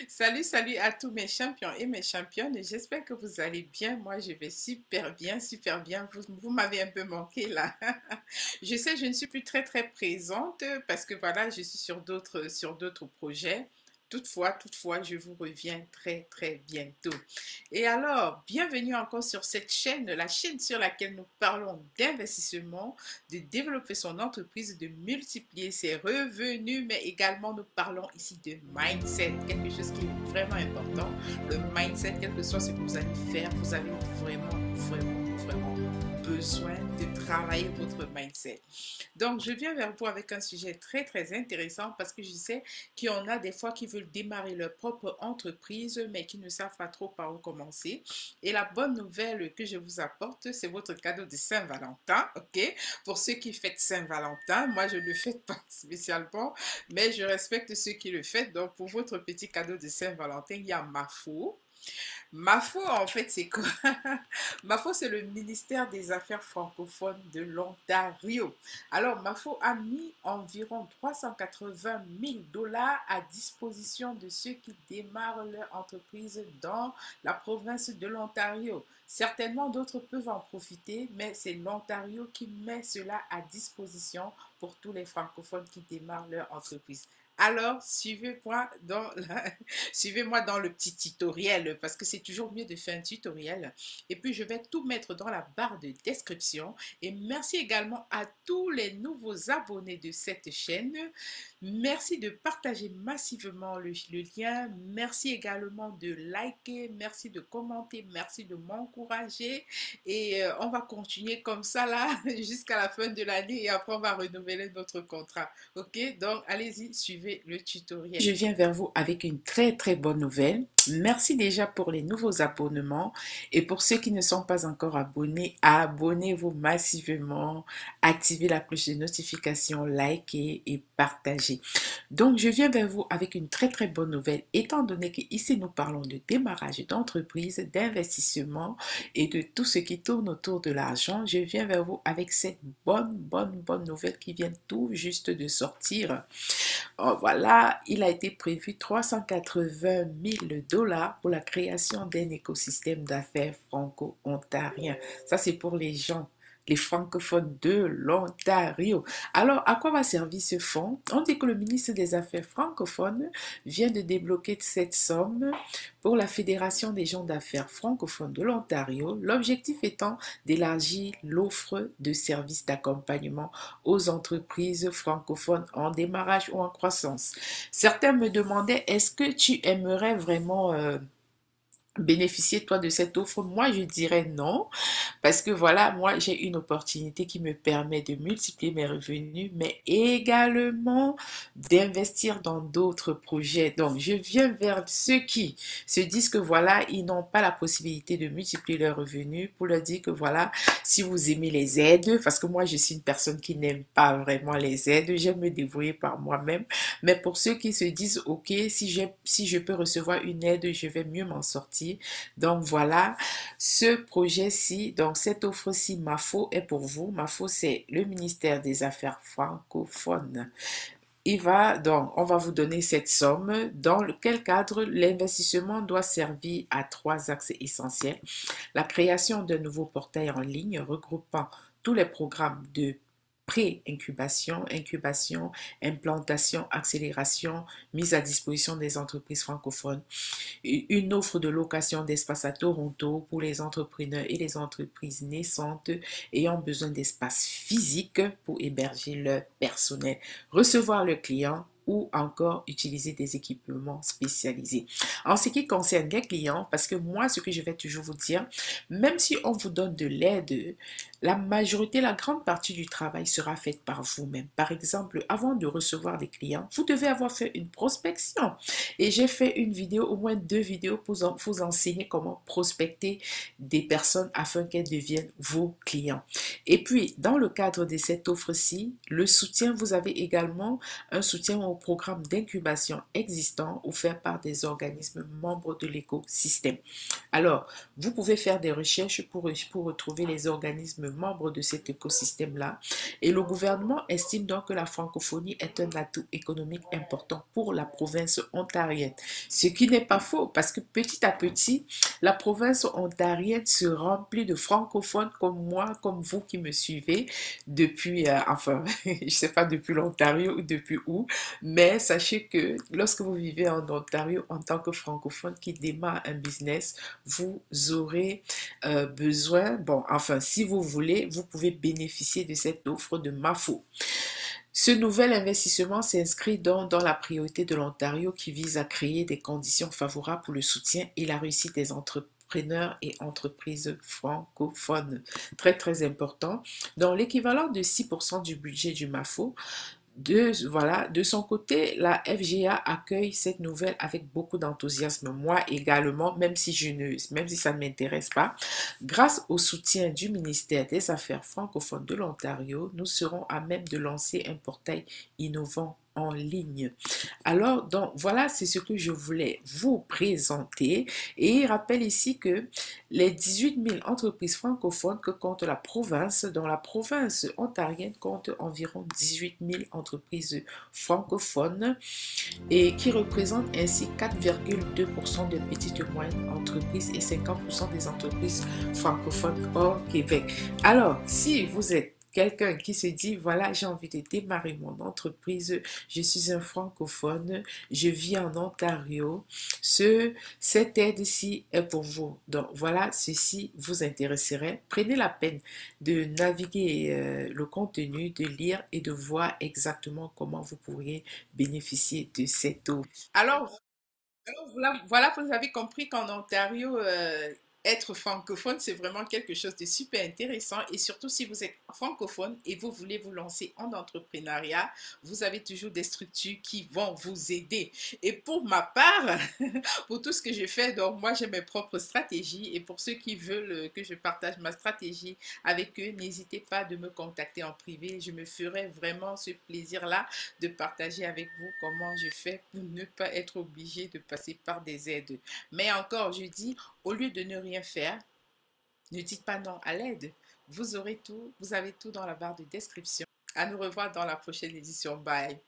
Salut, salut à tous mes champions et mes championnes. J'espère que vous allez bien. Moi, je vais super bien, super bien. Vous m'avez un peu manqué là. Je sais, je ne suis plus très présente parce que voilà, je suis sur d'autres projets. Toutefois, je vous reviens très bientôt. Et alors, bienvenue encore sur cette chaîne, la chaîne sur laquelle nous parlons d'investissement, de développer son entreprise, de multiplier ses revenus, mais également nous parlons ici de mindset, quelque chose qui est vraiment important. Le mindset, quel que soit ce que vous allez faire, vous avez vraiment besoin de travailler votre mindset. Donc, je viens vers vous avec un sujet très intéressant parce que je sais qu'il y en a des fois qui veulent démarrer leur propre entreprise, mais qui ne savent pas trop par où commencer. Et la bonne nouvelle que je vous apporte, c'est votre cadeau de Saint-Valentin, ok? Pour ceux qui fêtent Saint-Valentin, moi je ne le fête pas spécialement, mais je respecte ceux qui le fêtent. Donc, pour votre petit cadeau de Saint-Valentin, il y a Mafo. Mafo, en fait, c'est quoi? Mafo, c'est le ministère des Affaires francophones de l'Ontario. Alors, Mafo a mis environ 380 000 dollars à disposition de ceux qui démarrent leur entreprise dans la province de l'Ontario. Certainement, d'autres peuvent en profiter, mais c'est l'Ontario qui met cela à disposition pour tous les francophones qui démarrent leur entreprise. Alors, suivez-moi dans le petit tutoriel parce que c'est toujours mieux de faire un tutoriel. Et puis, je vais tout mettre dans la barre de description. Et merci également à tous les nouveaux abonnés de cette chaîne. Merci de partager massivement le lien. Merci également de liker. Merci de commenter. Merci de m'encourager. Et on va continuer comme ça là jusqu'à la fin de l'année et après on va renouveler notre contrat. Ok, donc allez-y, suivez le tutoriel. Je viens vers vous avec une très bonne nouvelle. Merci déjà pour les nouveaux abonnements et pour ceux qui ne sont pas encore abonnés, abonnez-vous massivement, activez la cloche de notification, likez et partagez. Donc je viens vers vous avec une très bonne nouvelle étant donné qu'ici nous parlons de démarrage d'entreprise, d'investissement et de tout ce qui tourne autour de l'argent. Je viens vers vous avec cette bonne nouvelle qui vient tout juste de sortir. Oh, voilà, il a été prévu 380 000 dollars pour la création d'un écosystème d'affaires franco-ontarien. Ça, c'est pour les francophones de l'Ontario. Alors, à quoi va servir ce fonds? On dit que le ministre des Affaires francophones vient de débloquer cette somme pour la Fédération des gens d'affaires francophones de l'Ontario, l'objectif étant d'élargir l'offre de services d'accompagnement aux entreprises francophones en démarrage ou en croissance. Certains me demandaient, est-ce que tu aimerais vraiment bénéficier toi de cette offre? Moi je dirais non, parce que voilà, moi j'ai une opportunité qui me permet de multiplier mes revenus, mais également d'investir dans d'autres projets. Donc je viens vers ceux qui se disent que voilà, ils n'ont pas la possibilité de multiplier leurs revenus, pour leur dire que voilà, si vous aimez les aides, parce que moi je suis une personne qui n'aime pas vraiment les aides, j'aime me débrouiller par moi-même, mais pour ceux qui se disent ok, si je peux recevoir une aide, je vais mieux m'en sortir. Donc voilà, ce projet-ci, donc cette offre-ci, Mafo, est pour vous. Mafo, c'est le ministère des Affaires francophones. On va vous donner cette somme dans lequel cadre l'investissement doit servir à trois axes essentiels. La création d'un nouveau portail en ligne regroupant tous les programmes de pré-incubation, incubation, implantation, accélération, mise à disposition des entreprises francophones. Une offre de location d'espace à Toronto pour les entrepreneurs et les entreprises naissantes ayant besoin d'espace physique pour héberger leur personnel, recevoir le client ou encore utiliser des équipements spécialisés. En ce qui concerne les clients, parce que moi, ce que je vais toujours vous dire, même si on vous donne de l'aide, la majorité, la grande partie du travail sera faite par vous-même. Par exemple, avant de recevoir des clients, vous devez avoir fait une prospection. Et j'ai fait une vidéo, au moins deux vidéos pour vous enseigner comment prospecter des personnes afin qu'elles deviennent vos clients. Et puis, dans le cadre de cette offre-ci, le soutien, vous avez également un soutien aux programmes d'incubation existants offerts par des organismes membres de l'écosystème. Alors, vous pouvez faire des recherches pour retrouver les organismes membres de cet écosystème-là. Et le gouvernement estime donc que la francophonie est un atout économique important pour la province ontarienne. Ce qui n'est pas faux, parce que petit à petit, la province ontarienne se remplit de francophones comme moi, comme vous qui me suivez depuis, enfin, je ne sais pas depuis l'Ontario ou depuis où, mais sachez que lorsque vous vivez en Ontario en tant que francophone qui démarre un business, vous aurez besoin, bon, enfin, si vous voulez, vous pouvez bénéficier de cette offre de MAFO. Ce nouvel investissement s'inscrit donc dans la priorité de l'Ontario qui vise à créer des conditions favorables pour le soutien et la réussite des entrepreneurs et entreprises francophones. Très, très important. Dans l'équivalent de 6% du budget du MAFO, de son côté, la FGA accueille cette nouvelle avec beaucoup d'enthousiasme. Moi également, même si ça ne m'intéresse pas. Grâce au soutien du ministère des Affaires francophones de l'Ontario, nous serons à même de lancer un portail innovant en ligne. Alors, donc, voilà, c'est ce que je voulais vous présenter. Et il rappelle ici que les 18 000 entreprises francophones que compte la province, dont la province ontarienne compte environ 18 000 entreprises francophones et qui représentent ainsi 4,2% des petites et moyennes entreprises et 50% des entreprises francophones hors Québec. Alors, si vous êtes quelqu'un qui se dit, voilà, j'ai envie de démarrer mon entreprise, je suis un francophone, je vis en Ontario, cette aide-ci est pour vous. Donc voilà, ceci vous intéresserait. Prenez la peine de naviguer le contenu, de lire et de voir exactement comment vous pourriez bénéficier de cette eau. Alors, voilà, vous avez compris qu'en Ontario, être francophone, c'est vraiment quelque chose de super intéressant. Et surtout, si vous êtes francophone et vous voulez vous lancer en entrepreneuriat, vous avez toujours des structures qui vont vous aider. Et pour ma part, pour tout ce que je fais, donc moi, j'ai mes propres stratégies. Et pour ceux qui veulent que je partage ma stratégie avec eux, n'hésitez pas de me contacter en privé. Je me ferai vraiment ce plaisir-là de partager avec vous comment je fais pour ne pas être obligé de passer par des aides. Mais encore, je dis, au lieu de ne rien faire, ne dites pas non à l'aide. Vous aurez tout, vous avez tout dans la barre de description. À nous revoir dans la prochaine édition. Bye.